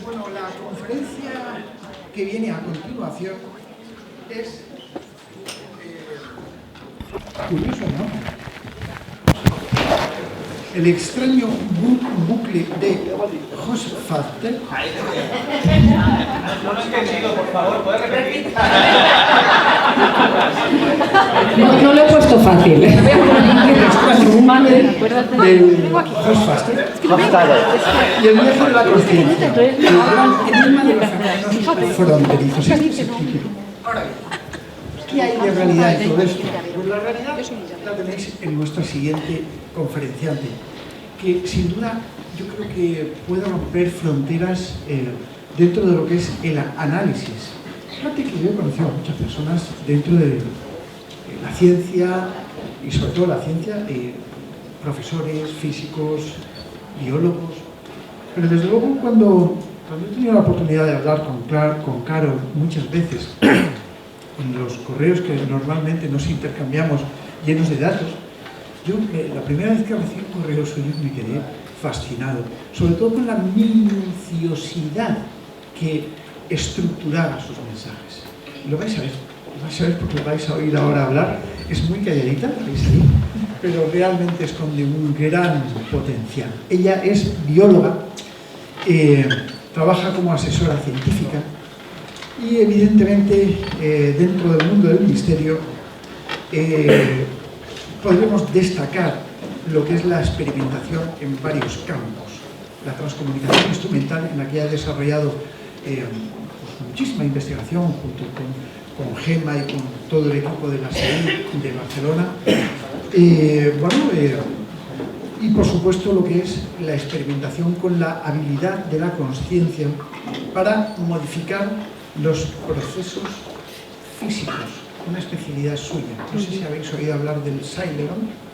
Bueno, la conferencia que viene a continuación es curioso, ¿no? El extraño bucle de Hofstadter. No lo he entendido, por favor, ¿puedes repetir? No lo he puesto fácil. El extraño bucle de Hofstadter y el viaje de la conciencia. El gran enigma de los fenómenos fronterizos. Ahora bien, ¿qué hay de realidad en todo esto? Pues la realidad la tenéis en nuestra siguiente conferenciante, que sin duda yo creo que puede romper fronteras dentro de lo que es el análisis. Fíjate que yo he conocido a muchas personas dentro de la ciencia y sobre todo la ciencia, profesores, físicos, biólogos, pero desde luego cuando he tenido la oportunidad de hablar con Carol muchas veces en los correos que normalmente nos intercambiamos llenos de datos, yo la primera vez que recibí un correo suyo me quedé fascinado, sobre todo con la minuciosidad que estructuraba sus mensajes. Y lo vais a ver porque lo vais a oír ahora hablar. Es muy calladita, la veis ahí, pero realmente esconde un gran potencial. Ella es bióloga, trabaja como asesora científica y evidentemente dentro del mundo del misterio podremos destacar lo que es la experimentación en varios campos. La transcomunicación instrumental, en la que ha desarrollado pues muchísima investigación junto con Gemma y con todo el equipo de la SEI de Barcelona. Y por supuesto lo que es la experimentación con la habilidad de la consciencia para modificar los procesos físicos, una especialidad suya. No sé si habéis oído hablar del Ceileron.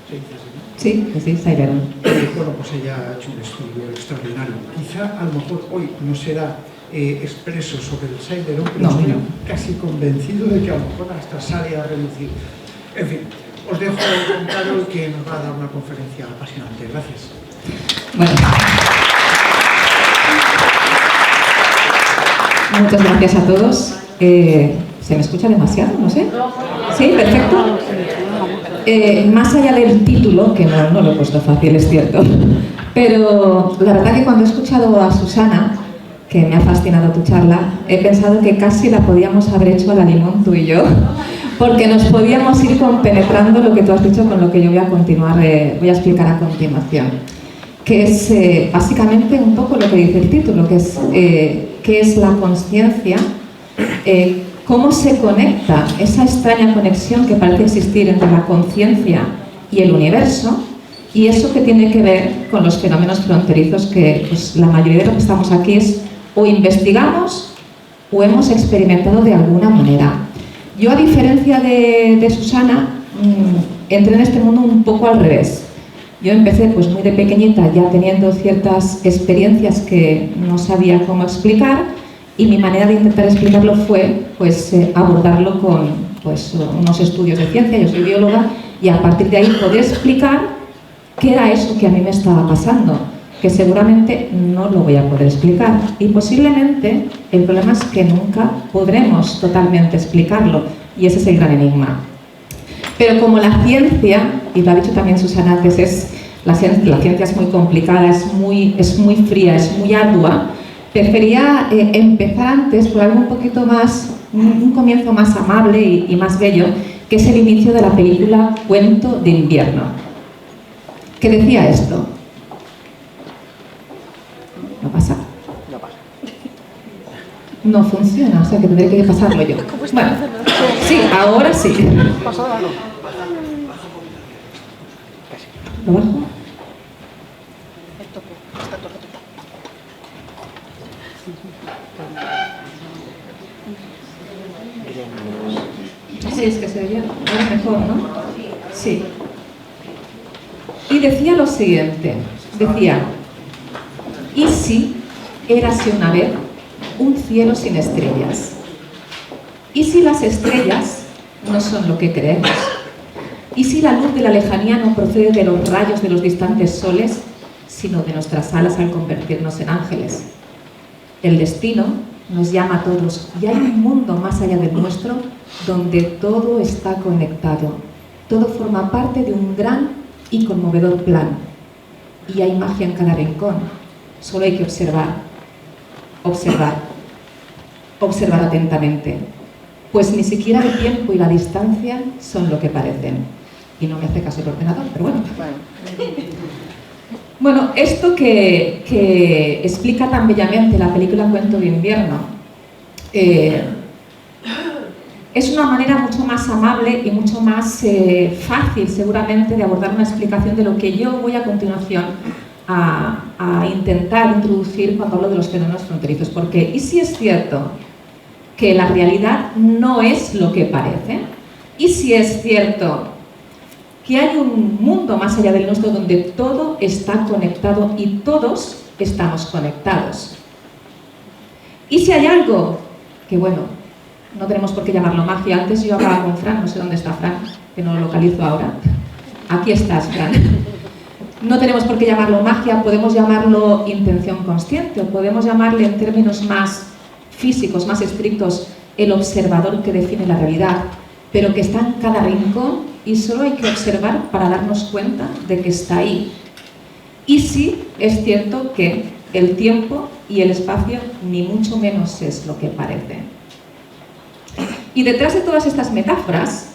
Sí, Ceileron. Bueno, pues ella ha hecho un estudio extraordinario. Quizá a lo mejor hoy no será expreso sobre el Ceileron, pero estoy casi convencido de que a lo mejor hasta sale a reducir. En fin, os dejo con Carol, que nos va a dar una conferencia apasionante. Gracias. Bueno. Muchas gracias a todos. ¿Se me escucha demasiado? No sé. ¿Sí? Perfecto. Más allá del título, que no lo he puesto fácil, es cierto, pero la verdad que cuando he escuchado a Susana, que me ha fascinado tu charla, he pensado que casi la podíamos haber hecho a la limón tú y yo, porque nos podíamos ir compenetrando lo que tú has dicho con lo que yo voy a explicar a continuación, que es básicamente un poco lo que dice el título, que es qué es la consciencia, cómo se conecta esa extraña conexión que parece existir entre la conciencia y el universo, y eso que tiene que ver con los fenómenos fronterizos que pues, la mayoría de los que estamos aquí es o investigamos o hemos experimentado de alguna manera. Yo, a diferencia de Susana, entré en este mundo un poco al revés. Yo empecé pues muy de pequeñita, ya teniendo ciertas experiencias que no sabía cómo explicar, y mi manera de intentar explicarlo fue pues, abordarlo con pues, unos estudios de ciencia. Yo soy bióloga y a partir de ahí poder explicar qué era eso que a mí me estaba pasando, que seguramente no lo voy a poder explicar, y posiblemente el problema es que nunca podremos totalmente explicarlo, y ese es el gran enigma. Pero como la ciencia, y lo ha dicho también Susana antes, la ciencia es muy complicada, es muy fría, es muy ardua, prefería empezar antes por algo un poquito más, un comienzo más amable y más bello, que es el inicio de la película Cuento de invierno. ¿Qué decía esto? ¿No pasa? No pasa. No funciona, o sea que tendré que pasarlo yo. Bueno, sí, ahora sí. ¿Pasada no? ¿Lo bajo? Sí, es que se oye ahora mejor, ¿no? Sí. Y decía lo siguiente, decía: ¿y si érase una vez un cielo sin estrellas? ¿Y si las estrellas no son lo que creemos? ¿Y si la luz de la lejanía no procede de los rayos de los distantes soles, sino de nuestras alas al convertirnos en ángeles? El destino nos llama a todos y hay un mundo más allá del nuestro donde todo está conectado. Todo forma parte de un gran y conmovedor plan. Y hay magia en cada rincón. Solo hay que observar, observar, observar atentamente. Pues ni siquiera el tiempo y la distancia son lo que parecen. Y no me hace caso el ordenador, pero bueno. Bueno, esto que explica tan bellamente la película Cuento de Invierno es una manera mucho más amable y mucho más fácil, seguramente, de abordar una explicación de lo que yo voy a continuación a intentar introducir cuando hablo de los fenómenos fronterizos. Porque, ¿y si es cierto que la realidad no es lo que parece? ¿Y si es cierto que hay un mundo más allá del nuestro donde todo está conectado y todos estamos conectados? ¿Y si hay algo que, bueno, no tenemos por qué llamarlo magia? Antes yo hablaba con Fran, no sé dónde está Fran, que no lo localizo ahora. Aquí estás, Fran. No tenemos por qué llamarlo magia, podemos llamarlo intención consciente, o podemos llamarle en términos más físicos, más estrictos, el observador que define la realidad, pero que está en cada rincón y solo hay que observar para darnos cuenta de que está ahí. Y sí, es cierto que el tiempo y el espacio ni mucho menos es lo que parece. Y detrás de todas estas metáforas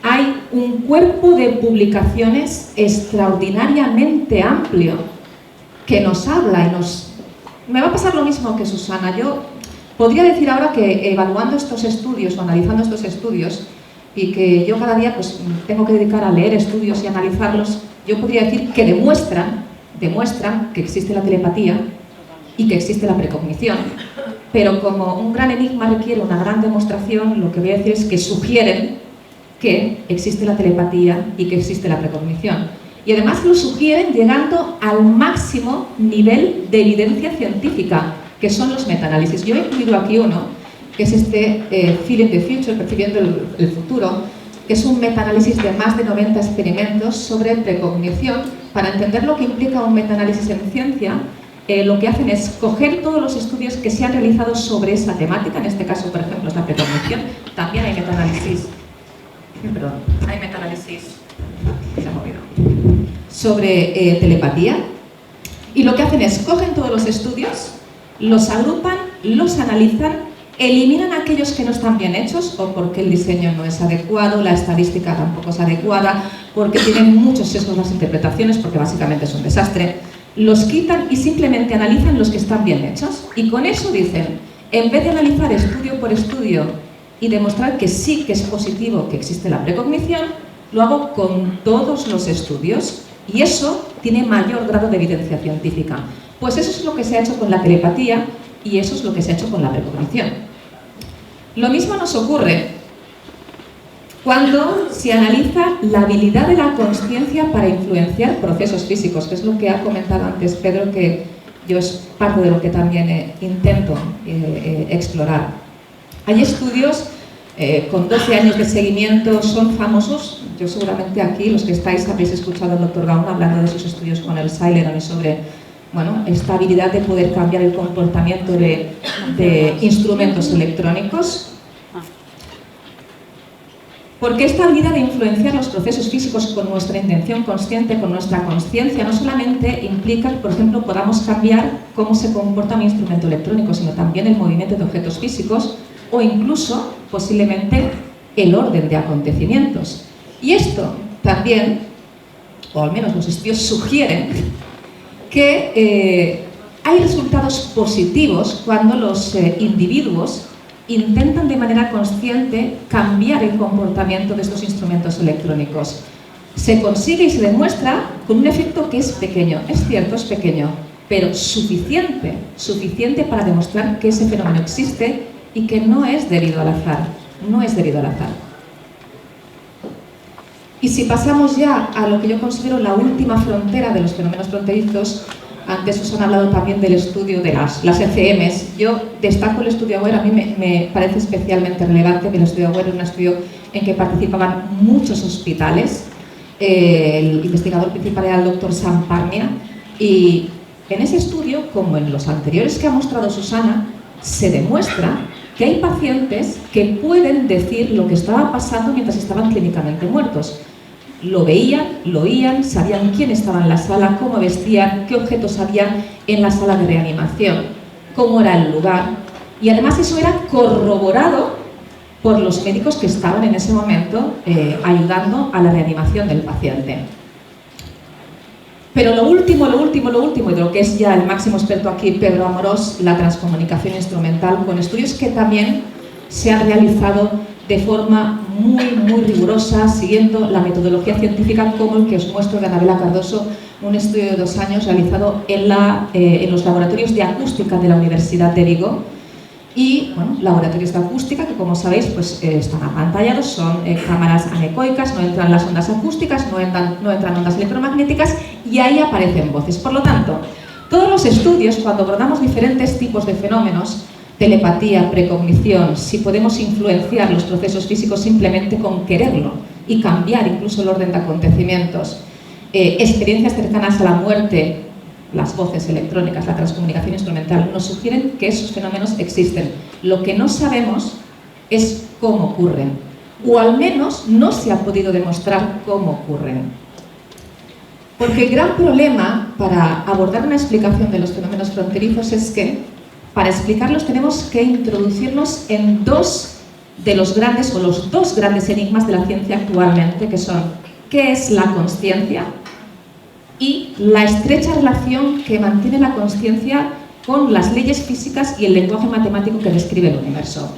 hay un cuerpo de publicaciones extraordinariamente amplio que nos habla y nos... Me va a pasar lo mismo que Susana. Yo podría decir ahora que evaluando estos estudios o analizando estos estudios, y que yo cada día pues tengo que dedicar a leer estudios y analizarlos, yo podría decir que demuestran que existe la telepatía y que existe la precognición. Pero como un gran enigma requiere una gran demostración, lo que voy a decir es que sugieren que existe la telepatía y que existe la precognición. Y además lo sugieren llegando al máximo nivel de evidencia científica, que son los metaanálisis. Yo he incluido aquí uno, que es este Feeling the Future, percibiendo el futuro, que es un metaanálisis de más de 90 experimentos sobre precognición. Para entender lo que implica un metaanálisis en ciencia, lo que hacen es coger todos los estudios que se han realizado sobre esa temática, en este caso, por ejemplo, es la precognición. También hay metaanálisis, hay metaanálisis sobre telepatía, y lo que hacen es cogen todos los estudios, los agrupan, los analizan, eliminan aquellos que no están bien hechos, o porque el diseño no es adecuado, la estadística tampoco es adecuada, porque tienen muchos sesgos las interpretaciones, porque básicamente es un desastre. Los quitan y simplemente analizan los que están bien hechos. Y con eso dicen, en vez de analizar estudio por estudio y demostrar que sí que es positivo que existe la precognición, lo hago con todos los estudios y eso tiene mayor grado de evidencia científica. Pues eso es lo que se ha hecho con la telepatía y eso es lo que se ha hecho con la precognición. Lo mismo nos ocurre cuando se analiza la habilidad de la consciencia para influenciar procesos físicos, que es lo que ha comentado antes Pedro, que yo es parte de lo que también intento explorar. Hay estudios con 12 años de seguimiento, son famosos. Yo seguramente aquí, los que estáis, habéis escuchado al Dr. Gauna hablando de sus estudios con el Ceylan y sobre esta habilidad de poder cambiar el comportamiento de instrumentos electrónicos. Porque esta habilidad de influenciar los procesos físicos con nuestra intención consciente, con nuestra consciencia, no solamente implica que, por ejemplo, podamos cambiar cómo se comporta un instrumento electrónico, sino también el movimiento de objetos físicos o incluso, posiblemente, el orden de acontecimientos. Y esto también, o al menos los estudios sugieren, que hay resultados positivos cuando los individuos intentan de manera consciente cambiar el comportamiento de estos instrumentos electrónicos. Se consigue y se demuestra con un efecto que es pequeño. Es cierto, es pequeño, pero suficiente para demostrar que ese fenómeno existe y que no es debido al azar. No es debido al azar. Y si pasamos ya a lo que yo considero la última frontera de los fenómenos fronterizos, antes os han hablado también del estudio de las ECMs. Yo destaco el estudio AWARE, a mí me parece especialmente relevante que el estudio AWARE es un estudio en que participaban muchos hospitales. El investigador principal era el doctor Sam Parnia y En ese estudio, como en los anteriores que ha mostrado Susana, se demuestra que hay pacientes que pueden decir lo que estaba pasando mientras estaban clínicamente muertos. Lo veían, lo oían, sabían quién estaba en la sala, cómo vestían, qué objetos había en la sala de reanimación, cómo era el lugar. Y además eso era corroborado por los médicos que estaban en ese momento ayudando a la reanimación del paciente. Pero lo último, y de lo que es ya el máximo experto aquí, Pedro Amorós, la transcomunicación instrumental, con estudios que también se han realizado de forma muy rigurosa, siguiendo la metodología científica como el que os muestro de Anabela Cardoso, un estudio de 2 años realizado en los laboratorios de acústica de la Universidad de Vigo. Y, bueno, laboratorios de acústica que, como sabéis, pues, están apantallados, son cámaras anecoicas, no entran las ondas acústicas, no entran ondas electromagnéticas y ahí aparecen voces. Por lo tanto, todos los estudios, cuando abordamos diferentes tipos de fenómenos, telepatía, precognición, si podemos influenciar los procesos físicos simplemente con quererlo y cambiar incluso el orden de acontecimientos, experiencias cercanas a la muerte, las voces electrónicas, la transcomunicación instrumental, nos sugieren que esos fenómenos existen. Lo que no sabemos es cómo ocurren, o al menos no se ha podido demostrar cómo ocurren. Porque el gran problema para abordar una explicación de los fenómenos fronterizos es que, para explicarlos, tenemos que introducirnos en dos de los grandes, o los dos grandes enigmas de la ciencia actualmente, que son: ¿qué es la consciencia? Y la estrecha relación que mantiene la consciencia con las leyes físicas y el lenguaje matemático que describe el universo.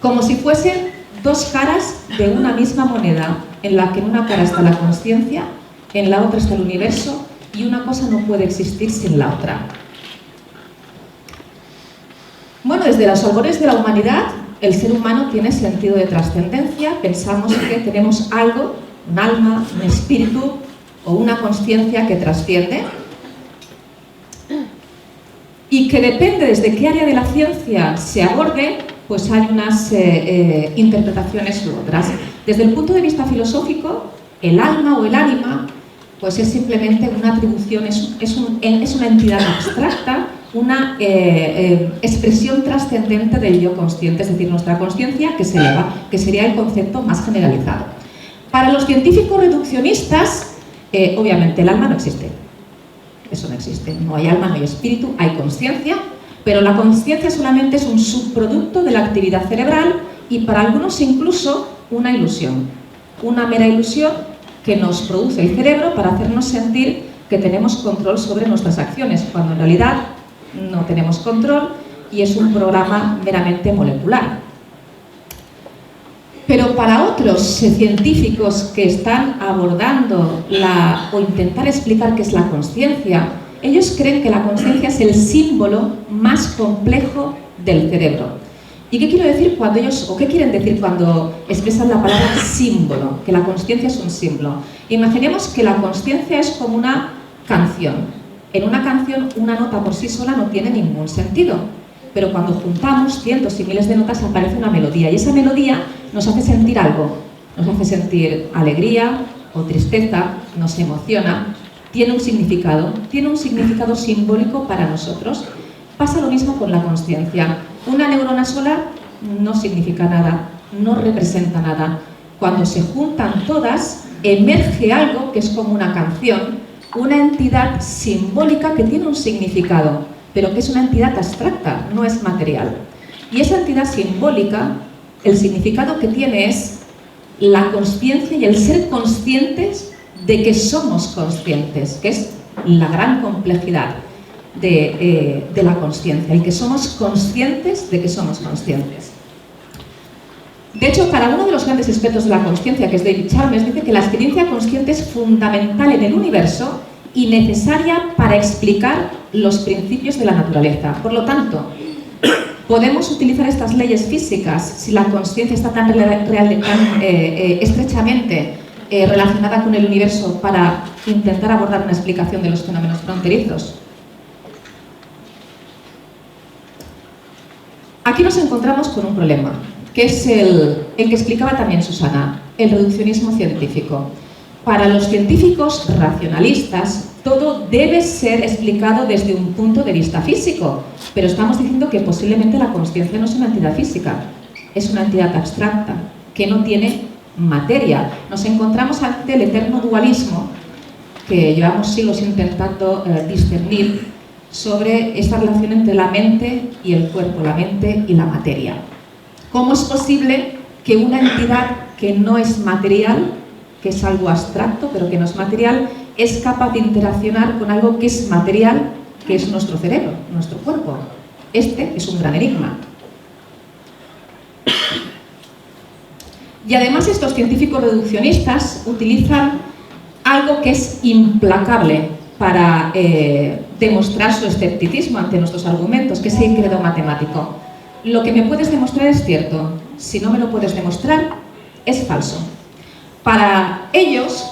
Como si fuesen dos caras de una misma moneda, en la que en una cara está la consciencia, en la otra está el universo, y una cosa no puede existir sin la otra. Bueno, desde los albores de la humanidad, el ser humano tiene sentido de trascendencia. Pensamos que tenemos algo, un alma, un espíritu o una consciencia que trasciende, y que depende desde qué área de la ciencia se aborde, pues hay unas interpretaciones u otras. Desde el punto de vista filosófico, el alma o el ánima pues es simplemente una atribución, es una entidad abstracta, una expresión trascendente del yo consciente, es decir, nuestra consciencia que se eleva, que sería el concepto más generalizado. Para los científicos reduccionistas, obviamente el alma no existe, eso no existe, no hay alma, no hay espíritu, hay consciencia, pero la consciencia solamente es un subproducto de la actividad cerebral y para algunos incluso una ilusión, una mera ilusión que nos produce el cerebro para hacernos sentir que tenemos control sobre nuestras acciones, cuando en realidad no tenemos control y es un programa meramente molecular. Pero para otros científicos que están abordando o intentar explicar qué es la consciencia, ellos creen que la consciencia es el símbolo más complejo del cerebro. ¿Y qué quiero decir cuando ellos, o qué quieren decir cuando expresan la palabra símbolo? Que la consciencia es un símbolo. Imaginemos que la consciencia es como una canción. En una canción, una nota por sí sola no tiene ningún sentido. Pero cuando juntamos cientos y miles de notas aparece una melodía, y esa melodía nos hace sentir algo, nos hace sentir alegría o tristeza, nos emociona, tiene un significado simbólico para nosotros. Pasa lo mismo con la consciencia. Una neurona sola no significa nada, no representa nada. Cuando se juntan todas, emerge algo que es como una canción, una entidad simbólica que tiene un significado, pero que es una entidad abstracta, no es material. Y esa entidad simbólica, el significado que tiene es la consciencia y el ser conscientes de que somos conscientes, que es la gran complejidad de la consciencia, el que somos conscientes de que somos conscientes. De hecho, para uno de los grandes expertos de la consciencia, que es David Chalmers, dice que la experiencia consciente es fundamental en el universo y necesaria para explicar los principios de la naturaleza. Por lo tanto, podemos utilizar estas leyes físicas si la consciencia está tan estrechamente relacionada con el universo para intentar abordar una explicación de los fenómenos fronterizos. Aquí nos encontramos con un problema, que es el que explicaba también Susana, el reduccionismo científico. Para los científicos racionalistas, todo debe ser explicado desde un punto de vista físico, pero estamos diciendo que posiblemente la consciencia no es una entidad física, es una entidad abstracta, que no tiene materia. Nos encontramos ante el eterno dualismo que llevamos siglos intentando discernir sobre esta relación entre la mente y el cuerpo, la mente y la materia. ¿Cómo es posible que una entidad que no es material, que es algo abstracto pero que no es material, es capaz de interaccionar con algo que es material, que es nuestro cerebro, nuestro cuerpo? Este es un gran enigma. Y además estos científicos reduccionistas utilizan algo que es implacable para demostrar su escepticismo ante nuestros argumentos, que es el credo matemático. Lo que me puedes demostrar es cierto, si no me lo puedes demostrar, es falso. Para ellos,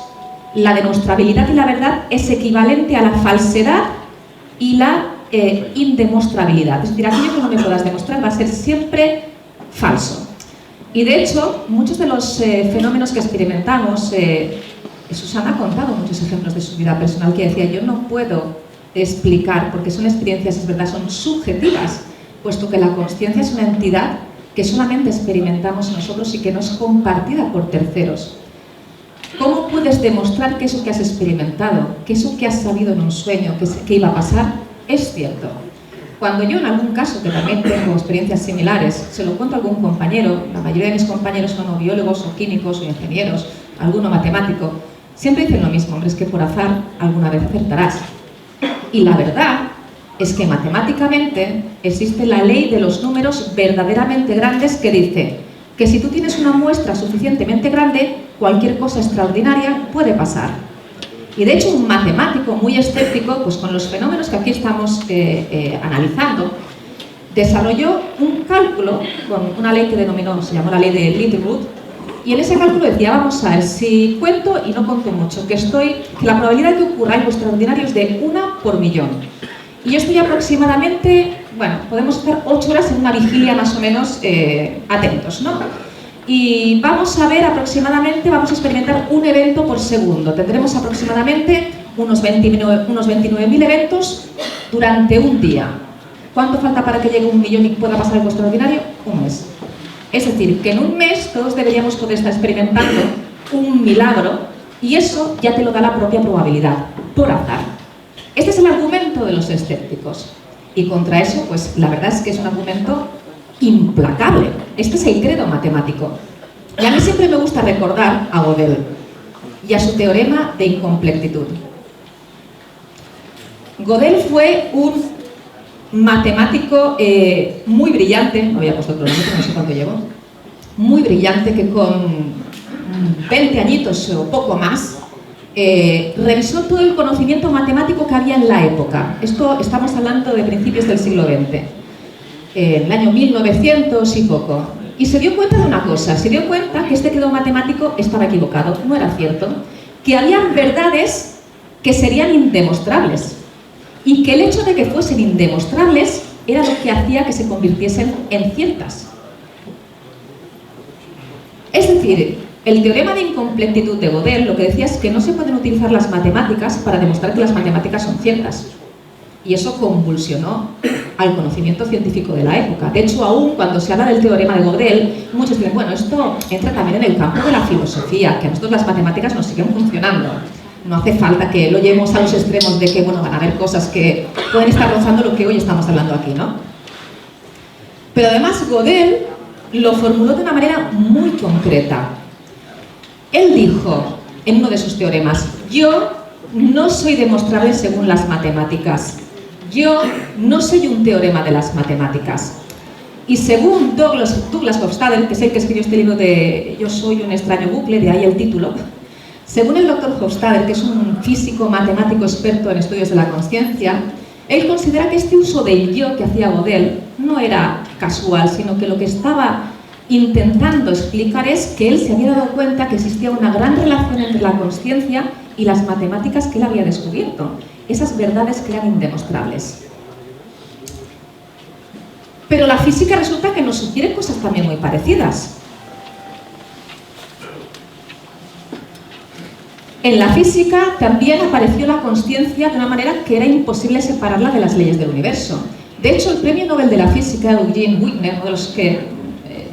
la demostrabilidad y la verdad es equivalente a la falsedad y la indemostrabilidad. Es decir, aquello que no me puedas demostrar va a ser siempre falso. Y de hecho, muchos de los fenómenos que experimentamos, Susana ha contado muchos ejemplos de su vida personal que decía, yo no puedo explicar, porque son experiencias, es verdad, son subjetivas, puesto que la consciencia es una entidad que solamente experimentamos nosotros y que no es compartida por terceros. ¿Cómo puedes demostrar que eso que has experimentado, que eso que has sabido en un sueño, que iba a pasar, es cierto? Cuando yo en algún caso, que también tengo experiencias similares, se lo cuento a algún compañero, la mayoría de mis compañeros son o biólogos o químicos o ingenieros, alguno matemático, siempre dicen lo mismo, hombre, es que por azar alguna vez acertarás. Y la verdad es que matemáticamente existe la ley de los números verdaderamente grandes que dice que si tú tienes una muestra suficientemente grande, cualquier cosa extraordinaria puede pasar. Y de hecho un matemático muy escéptico, pues con los fenómenos que aquí estamos analizando, desarrolló un cálculo con una ley que denominó, se llamó la ley de Littlewood, y en ese cálculo decía, vamos a ver, si cuento y no conto mucho, que la probabilidad de que ocurra algo extraordinario es de 1 por millón. Y yo estoy aproximadamente, bueno, podemos estar 8 horas en una vigilia más o menos atentos, ¿no? Y vamos a ver aproximadamente, vamos a experimentar un evento por segundo. Tendremos aproximadamente unos 29.000 eventos durante un día. ¿Cuánto falta para que llegue 1 millón y pueda pasar algo extraordinario? Un mes. Es decir, que en un mes todos deberíamos poder estar experimentando un milagro y eso ya te lo da la propia probabilidad, por azar. Este es el argumento de los escépticos. Y contra eso, pues la verdad es que es un argumento implacable. Este es el credo matemático. Y a mí siempre me gusta recordar a Gödel y a su teorema de incompletitud. Gödel fue un matemático muy brillante, no había puesto el cronómetro, no sé cuánto llevo, muy brillante, que con 20 añitos o poco más revisó todo el conocimiento matemático que había en la época. Esto estamos hablando de principios del siglo XX, en el año 1900 y poco. Y se dio cuenta de una cosa, se dio cuenta que este credo matemático estaba equivocado, no era cierto, que había verdades que serían indemostrables y que el hecho de que fuesen indemostrables era lo que hacía que se convirtiesen en ciertas. Es decir, el teorema de incompletitud de Gödel lo que decía es que no se pueden utilizar las matemáticas para demostrar que las matemáticas son ciertas. Y eso convulsionó al conocimiento científico de la época. De hecho, aún cuando se habla del teorema de Gödel, muchos dicen, bueno, esto entra también en el campo de la filosofía, que a nosotros las matemáticas nos siguen funcionando. No hace falta que lo llevemos a los extremos de que, bueno, van a haber cosas que pueden estar rozando lo que hoy estamos hablando aquí, ¿no? Pero además Gödel lo formuló de una manera muy concreta. Él dijo, en uno de sus teoremas, yo no soy demostrable según las matemáticas. Yo no soy un teorema de las matemáticas. Y según Douglas Hofstadter, que es el que escribió este libro de Yo soy un extraño bucle, de ahí el título, según el doctor Hofstadter, que es un físico matemático experto en estudios de la consciencia, él considera que este uso del yo que hacía Gödel no era casual, sino que lo que estaba intentando explicar es que él se había dado cuenta que existía una gran relación entre la consciencia y las matemáticas que él había descubierto, esas verdades que eran indemostrables. Pero la física resulta que nos sugiere cosas también muy parecidas. En la física también apareció la consciencia de una manera que era imposible separarla de las leyes del universo. De hecho, el premio Nobel de la Física, Eugene Wigner, uno de los que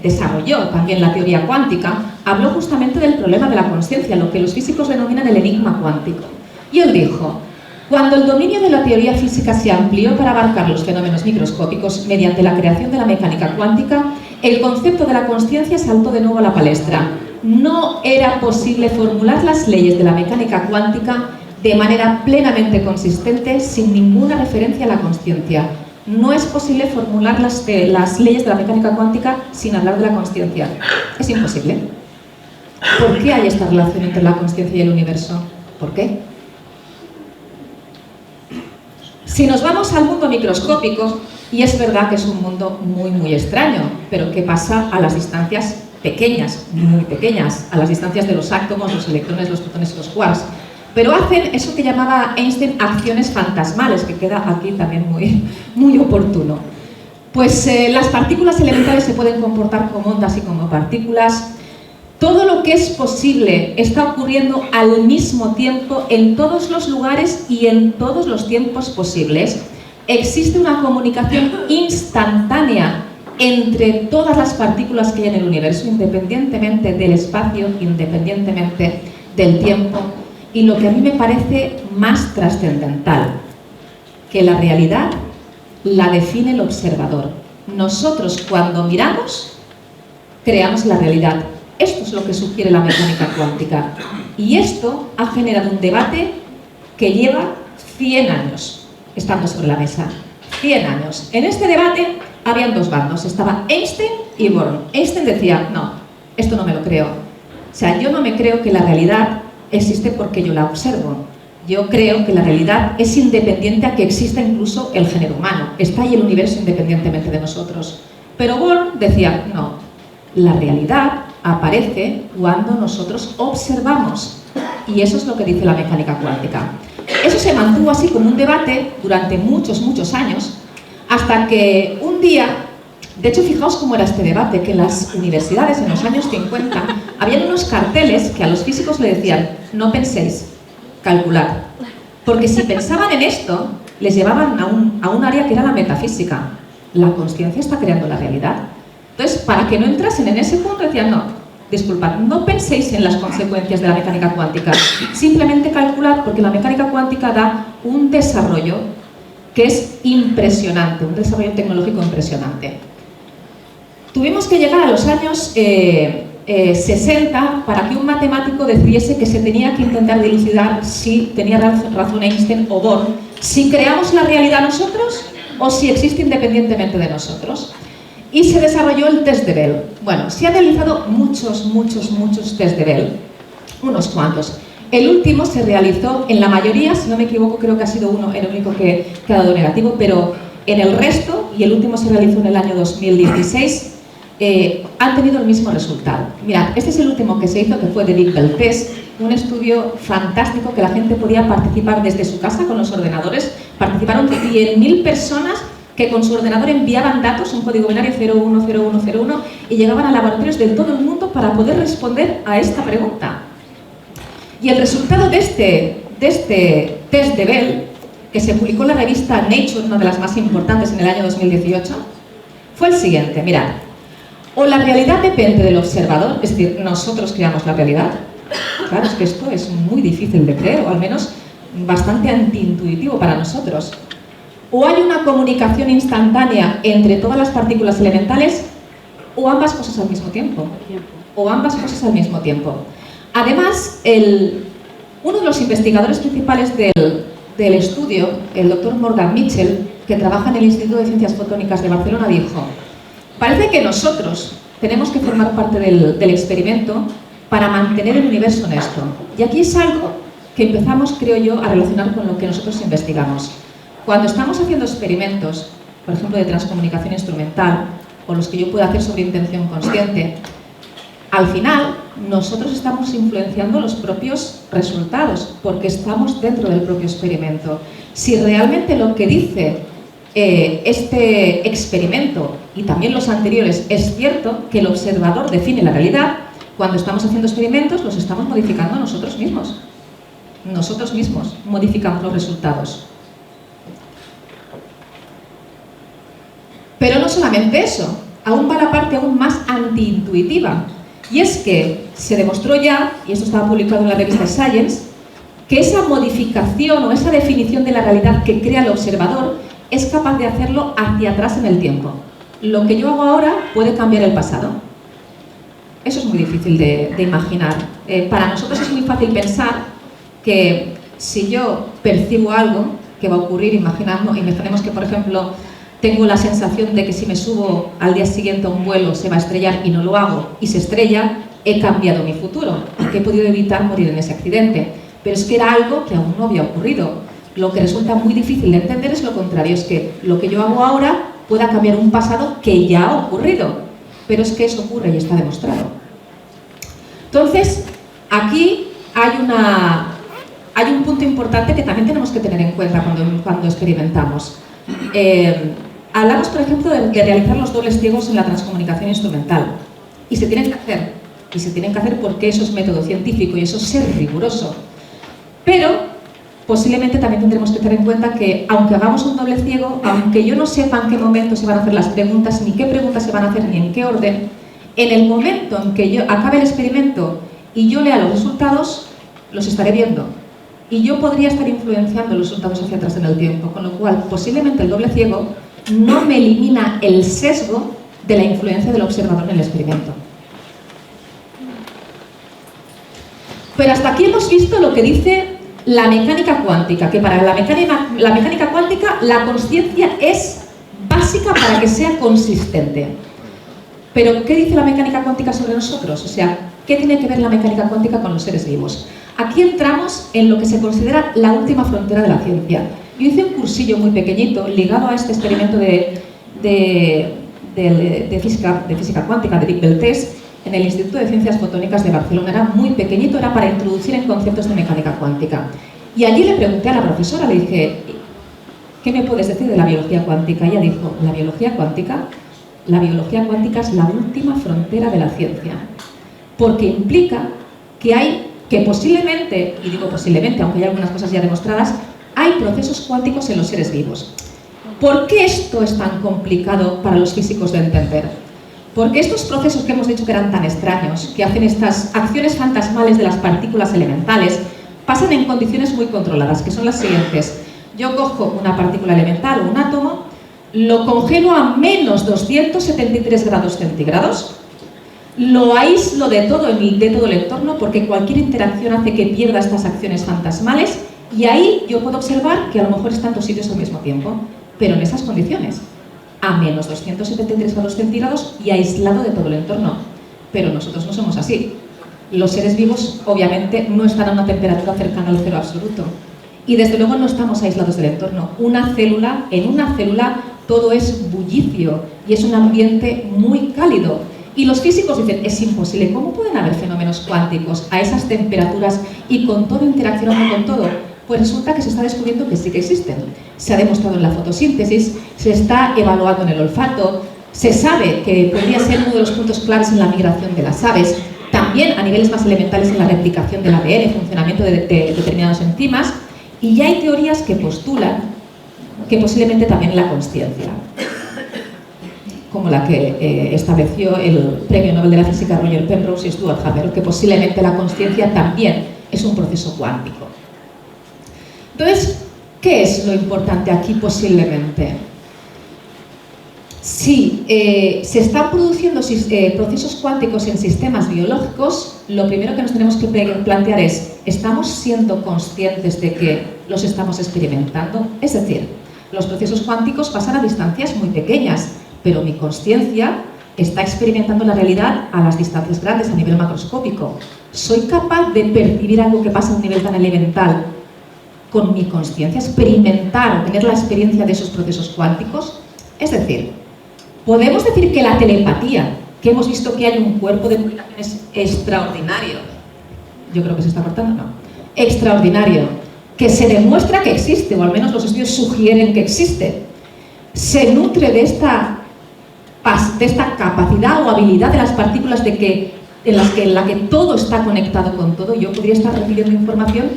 desarrolló también la teoría cuántica, habló justamente del problema de la consciencia, lo que los físicos denominan el enigma cuántico. Y él dijo: cuando el dominio de la teoría física se amplió para abarcar los fenómenos microscópicos mediante la creación de la mecánica cuántica, el concepto de la consciencia saltó de nuevo a la palestra. No era posible formular las leyes de la mecánica cuántica de manera plenamente consistente sin ninguna referencia a la consciencia. No es posible formular las leyes de la mecánica cuántica sin hablar de la consciencia. Es imposible. ¿Por qué hay esta relación entre la consciencia y el universo? ¿Por qué? Si nos vamos al mundo microscópico, y es verdad que es un mundo muy extraño, pero ¿qué pasa a las distancias pequeñas, muy pequeñas, a las distancias de los átomos, los electrones, los protones y los quarks? Pero hacen eso que llamaba Einstein acciones fantasmales, que queda aquí también muy oportuno. Pues las partículas elementales se pueden comportar como ondas y como partículas. Todo lo que es posible está ocurriendo al mismo tiempo en todos los lugares y en todos los tiempos posibles. Existe una comunicación instantánea entre todas las partículas que hay en el universo, independientemente del espacio, independientemente del tiempo. Y lo que a mí me parece más trascendental, que la realidad la define el observador. Nosotros, cuando miramos, creamos la realidad. Esto es lo que sugiere la mecánica cuántica. Y esto ha generado un debate que lleva 100 años estando sobre la mesa. 100 años. En este debate habían dos bandos. Estaba Einstein y Born. Einstein decía: no, esto no me lo creo. O sea, yo no me creo que la realidad existe porque yo la observo. Yo creo que la realidad es independiente a que exista incluso el género humano. Está ahí el universo independientemente de nosotros. Pero Born decía: no, la realidad aparece cuando nosotros observamos. Y eso es lo que dice la mecánica cuántica. Eso se mantuvo así como un debate durante muchos años, hasta que un día, de hecho, fijaos cómo era este debate, que en las universidades en los años 50 habían unos carteles que a los físicos le decían: no penséis, calculad. Porque si pensaban en esto, les llevaban a un área que era la metafísica. La consciencia está creando la realidad. Entonces, para que no entrasen en ese punto, decían: no, disculpad, no penséis en las consecuencias de la mecánica cuántica, simplemente calculad, porque la mecánica cuántica da un desarrollo que es impresionante, un desarrollo tecnológico impresionante. Tuvimos que llegar a los años 60 para que un matemático decidiese que se tenía que intentar dilucidar si tenía razón Einstein o Born, si creamos la realidad nosotros o si existe independientemente de nosotros. Y se desarrolló el test de Bell. Bueno, se han realizado muchos test de Bell, unos cuantos. El último se realizó en la mayoría, si no me equivoco, creo que ha sido uno, el único que ha dado negativo, pero en el resto, y el último se realizó en el año 2016, han tenido el mismo resultado. Mirad, este es el último que se hizo, que fue de Big Bell Test, un estudio fantástico que la gente podía participar desde su casa con los ordenadores. Participaron 100.000 personas que con su ordenador enviaban datos, un código binario 010101, y llegaban a laboratorios de todo el mundo para poder responder a esta pregunta. Y el resultado de este test de Bell, que se publicó en la revista Nature, una de las más importantes en el año 2018, fue el siguiente. Mirad, o la realidad depende del observador, es decir, nosotros creamos la realidad. Claro, es que esto es muy difícil de creer, o al menos bastante antiintuitivo para nosotros. O hay una comunicación instantánea entre todas las partículas elementales, o ambas cosas al mismo tiempo. O ambas cosas al mismo tiempo. Además, uno de los investigadores principales del estudio, el doctor Morgan Mitchell, que trabaja en el Instituto de Ciencias Fotónicas de Barcelona, dijo: parece que nosotros tenemos que formar parte del experimento para mantener el universo honesto. Y aquí es algo que empezamos, creo yo, a relacionar con lo que nosotros investigamos. Cuando estamos haciendo experimentos, por ejemplo, de transcomunicación instrumental, o los que yo puedo hacer sobre intención consciente, al final nosotros estamos influenciando los propios resultados, porque estamos dentro del propio experimento. Si realmente lo que dice este experimento, y también los anteriores, es cierto que el observador define la realidad, cuando estamos haciendo experimentos los estamos modificando nosotros mismos. nosotros mismos modificamos los resultados. Pero no solamente eso, aún va la parte aún más antiintuitiva. Y es que se demostró ya, y esto estaba publicado en la revista Science, que esa modificación o esa definición de la realidad que crea el observador es capaz de hacerlo hacia atrás en el tiempo. Lo que yo hago ahora puede cambiar el pasado. Eso es muy difícil de imaginar. Para nosotros es muy fácil pensar que si yo percibo algo que va a ocurrir, imaginemos que, por ejemplo, tengo la sensación de que si me subo al día siguiente a un vuelo se va a estrellar y no lo hago, y se estrella, he cambiado mi futuro, porque he podido evitar morir en ese accidente. Pero es que era algo que aún no había ocurrido. Lo que resulta muy difícil de entender es lo contrario, es que lo que yo hago ahora pueda cambiar un pasado que ya ha ocurrido. Pero es que eso ocurre y está demostrado. Entonces, aquí hay un punto importante que también tenemos que tener en cuenta cuando experimentamos. Hablamos, por ejemplo, de realizar los dobles ciegos en la transcomunicación instrumental. Y se tienen que hacer. Y se tienen que hacer porque eso es método científico y eso es ser riguroso. Pero posiblemente también tendremos que tener en cuenta que, aunque hagamos un doble ciego, aunque yo no sepa en qué momento se van a hacer las preguntas, ni qué preguntas se van a hacer, ni en qué orden, en el momento en que yo acabe el experimento y yo lea los resultados, los estaré viendo. Y yo podría estar influenciando los resultados hacia atrás en el tiempo, con lo cual posiblemente el doble ciego no me elimina el sesgo de la influencia del observador en el experimento. Pero hasta aquí hemos visto lo que dice la mecánica cuántica, que para la mecánica cuántica la consciencia es básica para que sea consistente. Pero, ¿qué dice la mecánica cuántica sobre nosotros? O sea, ¿qué tiene que ver la mecánica cuántica con los seres vivos? Aquí entramos en lo que se considera la última frontera de la ciencia. Yo hice un cursillo muy pequeñito ligado a este experimento de física cuántica de Dick Beltés en el Instituto de Ciencias Fotónicas de Barcelona. Era muy pequeñito, era para introducir en conceptos de mecánica cuántica. Y allí le pregunté a la profesora, le dije, ¿qué me puedes decir de la biología cuántica? Y ella dijo, la biología cuántica es la última frontera de la ciencia, porque implica que posiblemente, y digo posiblemente, aunque hay algunas cosas ya demostradas, hay procesos cuánticos en los seres vivos. ¿Por qué esto es tan complicado para los físicos de entender? Porque estos procesos que hemos dicho que eran tan extraños, que hacen estas acciones fantasmales de las partículas elementales, pasan en condiciones muy controladas, que son las siguientes. Yo cojo una partícula elemental o un átomo, lo congelo a menos 273 grados centígrados, lo aíslo de todo el entorno porque cualquier interacción hace que pierda estas acciones fantasmales, y ahí yo puedo observar que a lo mejor están dos sitios al mismo tiempo, pero en esas condiciones, a menos 273 grados centígrados y aislado de todo el entorno. Pero nosotros no somos así. Los seres vivos obviamente no están a una temperatura cercana al cero absoluto. Y desde luego no estamos aislados del entorno. En una célula todo es bullicio y es un ambiente muy cálido. Y los físicos dicen, es imposible, ¿cómo pueden haber fenómenos cuánticos a esas temperaturas y con todo interaccionando con todo? Pues resulta que se está descubriendo que sí que existen. Se ha demostrado en la fotosíntesis, se está evaluando en el olfato, se sabe que podría ser uno de los puntos claves en la migración de las aves, también a niveles más elementales en la replicación del ADN, funcionamiento de determinadas enzimas, y ya hay teorías que postulan que posiblemente también la consciencia, como la que estableció el Premio Nobel de la Física Roger Penrose y Stuart Haber, que posiblemente la consciencia también es un proceso cuántico. Entonces, ¿qué es lo importante aquí posiblemente? Si se están produciendo procesos cuánticos en sistemas biológicos, lo primero que nos tenemos que plantear es, ¿estamos siendo conscientes de que los estamos experimentando? Es decir, los procesos cuánticos pasan a distancias muy pequeñas, pero mi consciencia está experimentando la realidad a las distancias grandes, a nivel macroscópico. ¿Soy capaz de percibir algo que pasa a un nivel tan elemental con mi consciencia, experimentar, tener la experiencia de esos procesos cuánticos? Es decir, podemos decir que la telepatía, que hemos visto que hay un cuerpo de comunicaciones extraordinario, yo creo que se está cortando, no, extraordinario, que se demuestra que existe, o al menos los estudios sugieren que existe, se nutre de esta capacidad o habilidad de las partículas en la que todo está conectado con todo. Yo podría estar recibiendo información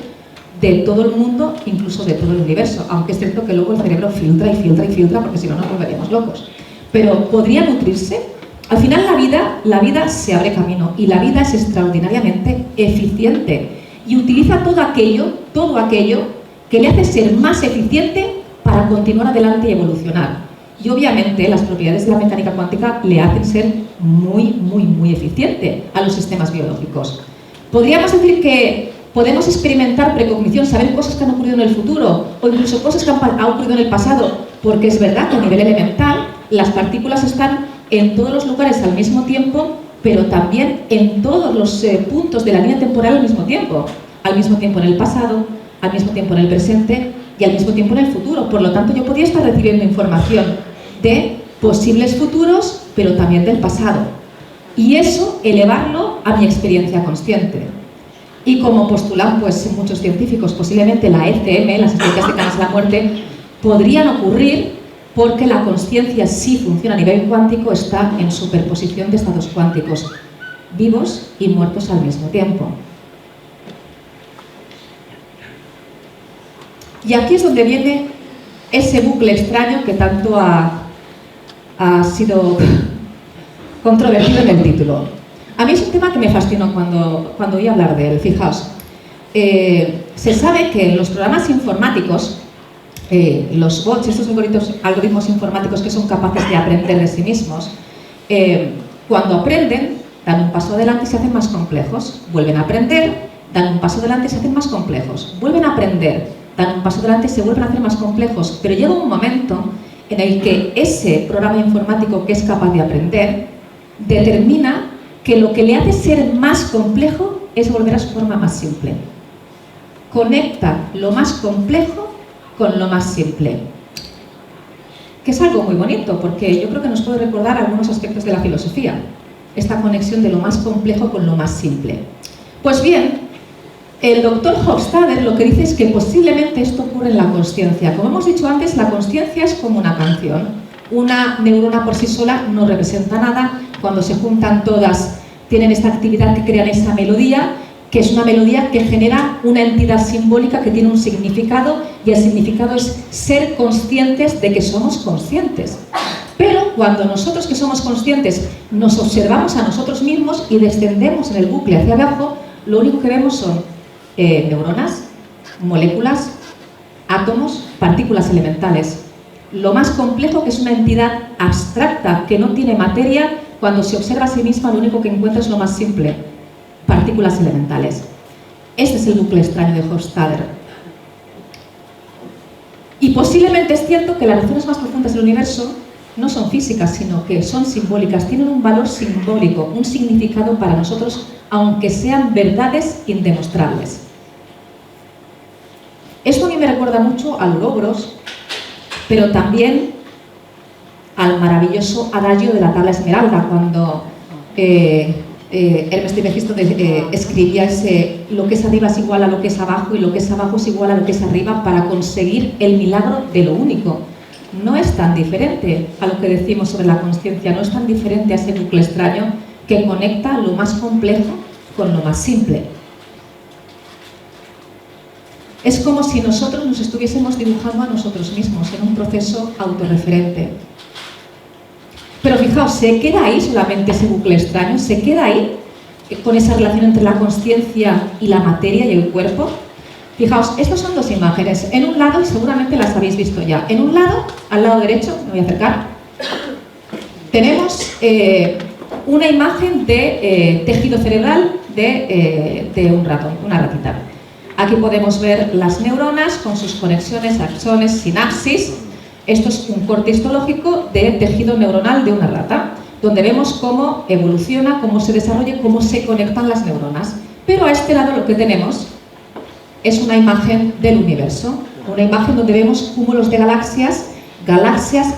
de todo el mundo, incluso de todo el universo, aunque es cierto que luego el cerebro filtra y filtra y filtra, porque si no nos volveríamos locos. Pero podría nutrirse. Al final la vida se abre camino y la vida es extraordinariamente eficiente y utiliza todo aquello que le hace ser más eficiente para continuar adelante y evolucionar. Y obviamente las propiedades de la mecánica cuántica le hacen ser muy eficiente a los sistemas biológicos. Podríamos decir que podemos experimentar precognición, saber cosas que han ocurrido en el futuro o incluso cosas que han ocurrido en el pasado, porque es verdad que a nivel elemental las partículas están en todos los lugares al mismo tiempo, pero también en todos los puntos de la línea temporal al mismo tiempo en el pasado, al mismo tiempo en el presente y al mismo tiempo en el futuro. Por lo tanto, yo podría estar recibiendo información de posibles futuros, pero también del pasado. Y eso, elevarlo a mi experiencia consciente. Y como postulan pues, muchos científicos, posiblemente la ECM, las experiencias cercanas a la muerte, podrían ocurrir porque la consciencia, si funciona a nivel cuántico, está en superposición de estados cuánticos, vivos y muertos al mismo tiempo. Y aquí es donde viene ese bucle extraño que tanto ha sido controvertido en el título. A mí es un tema que me fascinó cuando oí hablar de él. Fijaos, se sabe que en los programas informáticos, los bots, estos algoritmos informáticos que son capaces de aprender de sí mismos, cuando aprenden, dan un paso adelante y se hacen más complejos. Vuelven a aprender, dan un paso adelante y se hacen más complejos. Vuelven a aprender, dan un paso adelante y se vuelven a hacer más complejos. Pero llega un momento en el que ese programa informático que es capaz de aprender determina que lo que le hace ser más complejo es volver a su forma más simple. Conecta lo más complejo con lo más simple. Que es algo muy bonito, porque yo creo que nos puede recordar algunos aspectos de la filosofía. Esta conexión de lo más complejo con lo más simple. Pues bien, el doctor Hofstadter lo que dice es que posiblemente esto ocurre en la consciencia. Como hemos dicho antes, la consciencia es como una canción. Una neurona por sí sola no representa nada. Cuando se juntan todas, tienen esta actividad que crean esa melodía, que es una melodía que genera una entidad simbólica que tiene un significado, y el significado es ser conscientes de que somos conscientes. Pero cuando nosotros que somos conscientes nos observamos a nosotros mismos y descendemos en el bucle hacia abajo, lo único que vemos son neuronas, moléculas, átomos, partículas elementales. Lo más complejo, que es una entidad abstracta que no tiene materia, cuando se observa a sí misma lo único que encuentra es lo más simple, partículas elementales. Este es el bucle extraño de Hofstadter. Y posiblemente es cierto que las razones más profundas del universo no son físicas, sino que son simbólicas, tienen un valor simbólico, un significado para nosotros, aunque sean verdades indemostrables. Esto a mí me recuerda mucho al Ouroboros, pero también al maravilloso adagio de la tabla esmeralda, cuando Hermes Trismegisto escribía lo que es arriba es igual a lo que es abajo y lo que es abajo es igual a lo que es arriba, para conseguir el milagro de lo único. No es tan diferente a lo que decimos sobre la consciencia, no es tan diferente a ese bucle extraño que conecta lo más complejo con lo más simple. Es como si nosotros nos estuviésemos dibujando a nosotros mismos en un proceso autorreferente. Pero fijaos, ¿se queda ahí solamente ese bucle extraño? ¿Se queda ahí con esa relación entre la consciencia y la materia y el cuerpo? Fijaos, estas son dos imágenes. En un lado, y seguramente las habéis visto ya, en un lado, al lado derecho, me voy a acercar, tenemos una imagen de tejido cerebral de un ratón, una ratita. Aquí podemos ver las neuronas con sus conexiones, axones, sinapsis. Esto es un corte histológico de tejido neuronal de una rata, donde vemos cómo evoluciona, cómo se desarrolla, cómo se conectan las neuronas. Pero a este lado lo que tenemos es una imagen del universo, una imagen donde vemos cúmulos de galaxias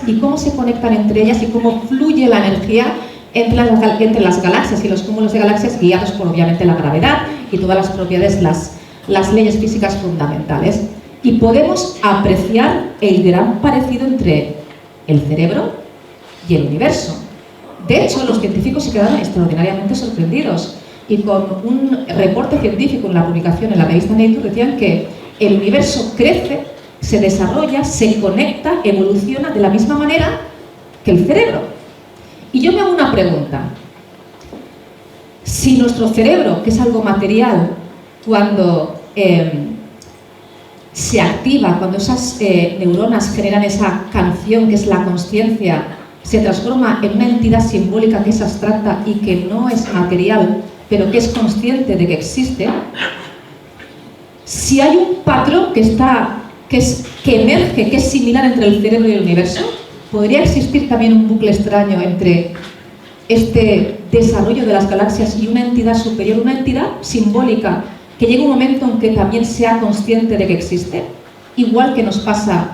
y cómo se conectan entre ellas y cómo fluye la energía entre las galaxias y los cúmulos de galaxias, guiados por obviamente la gravedad y todas las propiedades, las leyes físicas fundamentales. Y podemos apreciar el gran parecido entre el cerebro y el universo. De hecho, los científicos se quedaron extraordinariamente sorprendidos, y con un reporte científico en la publicación en la revista Nature decían que el universo crece, se desarrolla, se conecta, evoluciona de la misma manera que el cerebro. Y yo me hago una pregunta. Si nuestro cerebro, que es algo material, cuando se activa, cuando esas neuronas generan esa canción que es la consciencia, se transforma en una entidad simbólica que es abstracta y que no es material, pero que es consciente de que existe, si hay un patrón que emerge, que es similar entre el cerebro y el universo, ¿podría existir también un bucle extraño entre este desarrollo de las galaxias y una entidad superior, una entidad simbólica, que llegue un momento en que también sea consciente de que existe? Igual que nos pasa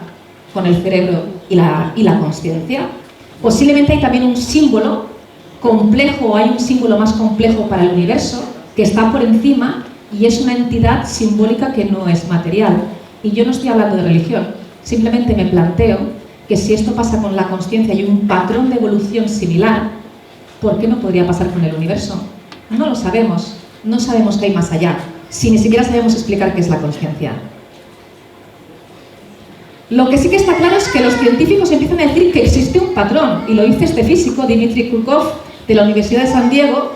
con el cerebro y la consciencia. Posiblemente hay también un símbolo complejo, hay un símbolo más complejo para el universo, que está por encima y es una entidad simbólica que no es material. Y yo no estoy hablando de religión, simplemente me planteo que si esto pasa con la consciencia y hay un patrón de evolución similar, ¿por qué no podría pasar con el universo? No lo sabemos, no sabemos qué hay más allá, si ni siquiera sabemos explicar qué es la consciencia. Lo que sí que está claro es que los científicos empiezan a decir que existe un patrón, y lo dice este físico, Dmitry Kurkov, de la Universidad de San Diego,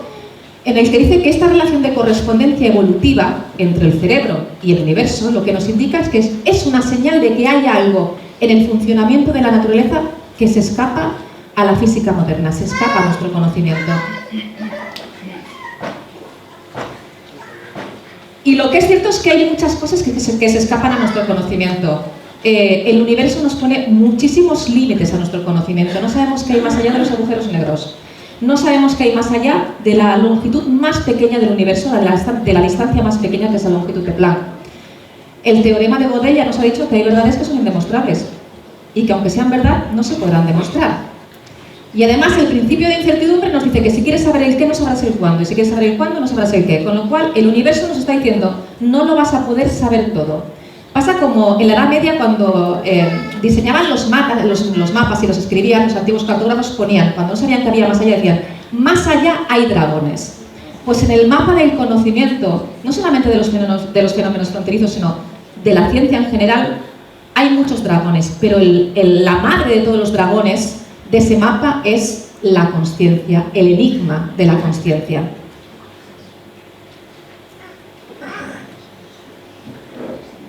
en el que dice que esta relación de correspondencia evolutiva entre el cerebro y el universo lo que nos indica es que es una señal de que hay algo en el funcionamiento de la naturaleza que se escapa a la física moderna, se escapa a nuestro conocimiento. Y lo que es cierto es que hay muchas cosas que se escapan a nuestro conocimiento. El universo nos pone muchísimos límites a nuestro conocimiento. No sabemos qué hay más allá de los agujeros negros. No sabemos qué hay más allá de la longitud más pequeña del universo, de la distancia más pequeña, que es la longitud de Planck. El teorema de Gödel ya nos ha dicho que hay verdades que son indemostrables y que, aunque sean verdad, no se podrán demostrar. Y además el principio de incertidumbre nos dice que si quieres saber el qué, no sabrás el cuándo, y si quieres saber el cuándo, no sabrás el qué. Con lo cual, el universo nos está diciendo, no lo vas a poder saber todo. Pasa como en la Edad Media, cuando diseñaban los mapas y los escribían, los antiguos cartógrafos ponían, cuando no sabían que había más allá, decían, más allá hay dragones. Pues en el mapa del conocimiento, no solamente de los fenómenos fronterizos, sino de la ciencia en general, hay muchos dragones, pero la madre de todos los dragones de ese mapa es la consciencia, el enigma de la consciencia.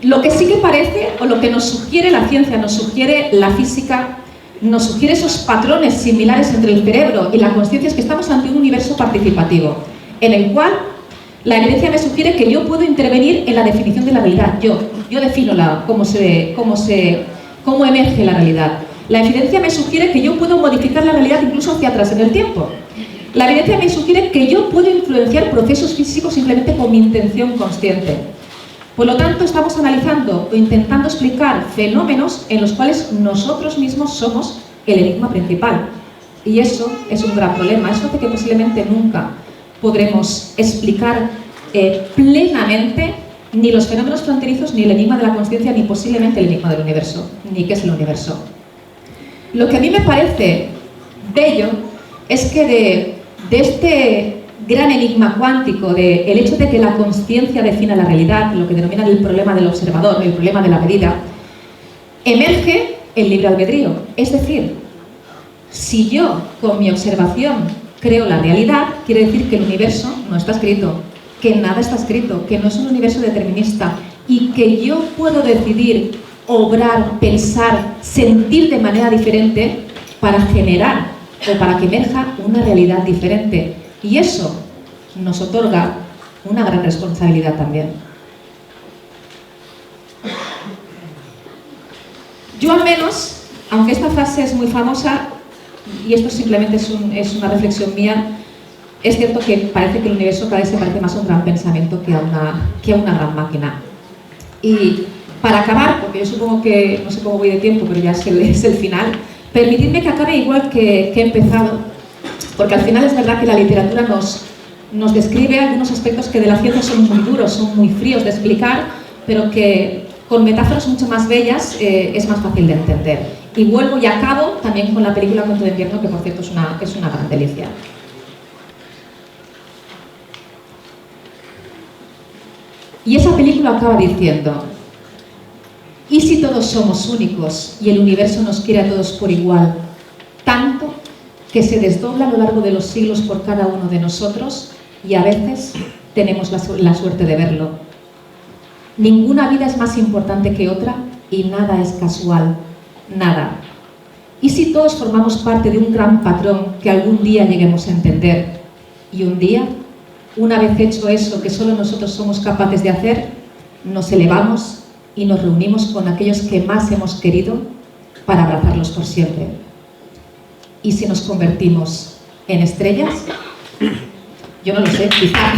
Lo que sí que parece, o lo que nos sugiere la ciencia, nos sugiere la física, nos sugiere esos patrones similares entre el cerebro y la consciencia, es que estamos ante un universo participativo, en el cual la evidencia me sugiere que yo puedo intervenir en la definición de la realidad. Yo defino cómo emerge la realidad. La evidencia me sugiere que yo puedo modificar la realidad incluso hacia atrás en el tiempo. La evidencia me sugiere que yo puedo influenciar procesos físicos simplemente con mi intención consciente. Por lo tanto, estamos analizando o intentando explicar fenómenos en los cuales nosotros mismos somos el enigma principal. Y eso es un gran problema. Eso hace que posiblemente nunca podremos explicar plenamente ni los fenómenos fronterizos, ni el enigma de la consciencia, ni posiblemente el enigma del universo, ni qué es el universo. Lo que a mí me parece bello es que de este gran enigma cuántico, el hecho de que la consciencia defina la realidad, lo que denominan el problema del observador, el problema de la medida, emerge el libre albedrío. Es decir, si yo con mi observación creo la realidad, quiere decir que el universo no está escrito, que nada está escrito, que no es un universo determinista y que yo puedo decidir, obrar, pensar, sentir de manera diferente para generar o para que emerja una realidad diferente. Y eso nos otorga una gran responsabilidad también. Yo al menos, aunque esta frase es muy famosa, y esto simplemente es una reflexión mía, es cierto que parece que el universo cada vez se parece más a un gran pensamiento que a una gran máquina. Y para acabar, porque yo supongo que, no sé cómo voy de tiempo, pero ya es el final, permitidme que acabe igual que he empezado, porque al final es verdad que la literatura nos describe algunos aspectos que de la ciencia son muy duros, son muy fríos de explicar, pero que con metáforas mucho más bellas es más fácil de entender. Y vuelvo y acabo también con la película Cuento de invierno, que por cierto es una gran delicia. Y esa película acaba diciendo, ¿Y si todos somos únicos y el universo nos quiere a todos por igual, tanto que se desdobla a lo largo de los siglos por cada uno de nosotros y a veces tenemos la suerte de verlo? Ninguna vida es más importante que otra y nada es casual, nada. ¿Y si todos formamos parte de un gran patrón que algún día lleguemos a entender? Y un día, una vez hecho eso que solo nosotros somos capaces de hacer, nos elevamos y nos reunimos con aquellos que más hemos querido para abrazarlos por siempre. ¿Y si nos convertimos en estrellas? Yo no lo sé, quizá.